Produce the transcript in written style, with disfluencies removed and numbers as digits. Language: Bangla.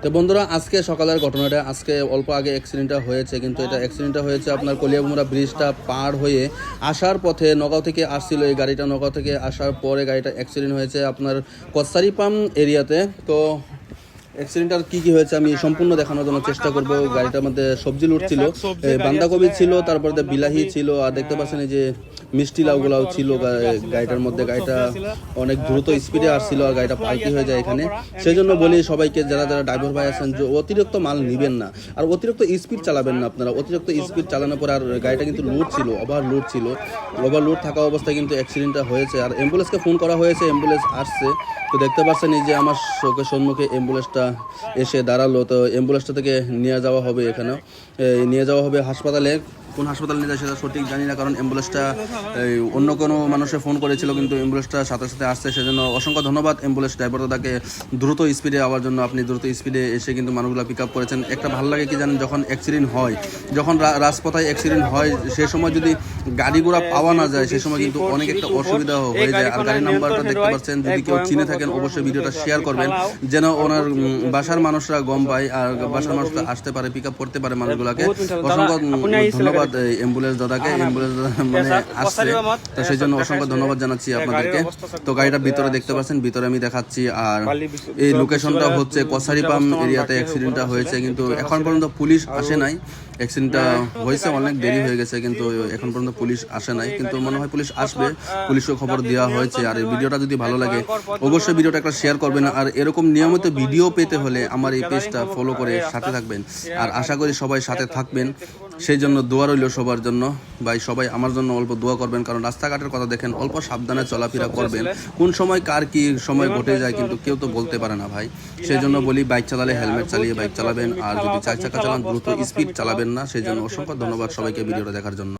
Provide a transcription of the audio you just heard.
তো বন্ধুরা, আজকে সকালের ঘটনাটা, আজকে অল্প আগে অ্যাক্সিডেন্টটা হয়েছে, কিন্তু এটা অ্যাক্সিডেন্টটা হয়েছে আপনার কলিয়াবুমরা ব্রিজটা পার হয়ে আসার পথে। নগাঁও থেকে আসছিল এই গাড়িটা, নগাঁও থেকে আসার পরে গাড়িটা অ্যাক্সিডেন্ট হয়েছে আপনার কসারিপাম এরিয়াতে। তো অ্যাক্সিডেন্টটার কী কী হয়েছে আমি সম্পূর্ণ দেখানোর জন্য চেষ্টা করব। গাড়িটার মধ্যে সবজি লুট ছিল, বাঁধাকপি ছিল, তারপরে বিলাহি ছিল, আর দেখতে পাচ্ছেন এই যে মিষ্টি লাউগুলাও ছিল গাড়িটার মধ্যে। গাড়িটা অনেক দ্রুত স্পিডে আসছিল আর গাড়িটা পাল্টি হয়ে যায় এখানে। সেই জন্য বলি সবাইকে, যারা যারা ড্রাইভার ভাই আছেন, যে অতিরিক্ত মাল নেবেন না আর অতিরিক্ত স্পিড চালাবেন না আপনারা। অতিরিক্ত স্পিড চালানোর পরে, আর গাড়িটা কিন্তু লোড ছিল, ওভারলোড ছিল, ওভারলোড থাকা অবস্থায় কিন্তু অ্যাক্সিডেন্টটা হয়েছে। আর অ্যাম্বুলেন্সকে ফোন করা হয়েছে, অ্যাম্বুলেন্স আসছে। তো দেখতে পাচ্ছেন এই যে আমার চোখের সম্মুখে অ্যাম্বুলেন্সটা এসে দাঁড়ালো। তো অ্যাম্বুলেন্সটা থেকে নিয়ে যাওয়া হবে, এখানে নিয়ে যাওয়া হবে হাসপাতালে। কোন হাসপাতালে নিয়ে যায় সেটা সঠিক জানি না, কারণ অ্যাম্বুলেন্সটা অন্য কোনো মানুষে ফোন করেছিল, কিন্তু অ্যাম্বুলেন্সটা সাথে সাথে আসছে। সেজন্য অসংখ্য ধন্যবাদ অ্যাম্বুলেন্স ড্রাইভার দাদাকে, দ্রুত স্পিডে আওয়ার জন্য। আপনি দ্রুত স্পিডে এসে কিন্তু মানুষগুলো পিক আপ করেছেন। একটা ভালো লাগে কি জানেন, যখন অ্যাক্সিডেন্ট হয়, যখন রাজপথায় অ্যাক্সিডেন্ট হয়, সে সময় যদি গাড়ি ঘোড়া পাওয়া না যায়, সে সময় কিন্তু অনেক একটা অসুবিধা হয়ে যায়। আর গাড়ির নাম্বারটা দেখতে পাচ্ছেন, যদি কেউ চিনে থাকেন অবশ্যই ভিডিওটা শেয়ার করবেন, যেন ওনার বাসার মানুষরা গম পায় আর বাসার মানুষরা আসতে পারে, পিক আপ করতে পারে মানুষগুলোকে। অসংখ্য ধন্যবাদ অ্যাম্বুলেন্স দাদাকে, অ্যাম্বুলেন্স দাদা মানে আসছে, তো সেই জন্য অসংখ্য ধন্যবাদ জানাচ্ছি আপনাদেরকে। তো গাড়িটার ভিতরে দেখতে পাচ্ছেন, ভিতরে আমি দেখাচ্ছি। আর এই লোকেশনটা হচ্ছে কসারিপাম এরিয়াতে অ্যাক্সিডেন্টটা হয়েছে, কিন্তু এখন পর্যন্ত পুলিশ আসে নাই। অ্যাক্সিডেন্টটা হয়েছে অনেক দেরি হয়ে গেছে, কিন্তু এখন পর্যন্ত পুলিশ আসে নাই, কিন্তু মনে হয় পুলিশ আসবে, পুলিশকে খবর দেওয়া হয়েছে। আর এই ভিডিওটা যদি ভালো লাগে অবশ্যই ভিডিওটা একটা শেয়ার করবেন। আর এরকম নিয়মিত ভিডিও পেতে হলে আমার এই পেজটা ফলো করে সাথে থাকবেন। আর আশা করি সবাই সাথে থাকবেন, সেই জন্য দোয়া রইল সবার জন্য। ভাই সবাই আমার জন্য অল্প দোয়া করবেন, কারণ রাস্তাঘাটের কথা দেখেন, অল্প সাবধানে চলাফেরা করবেন। কোন সময় কার কি সময় ঘটে যায় কিন্তু কেউ তো বলতে পারে না ভাই। সেই জন্য বলি, বাইক চালালে হেলমেট চালিয়ে বাইক চালাবেন, আর যদি চার চাকা চালান দ্রুত স্পিড চালাবেন না। সেই জন্য অসংখ্য ধন্যবাদ সবাইকে ভিডিওটা দেখার জন্য।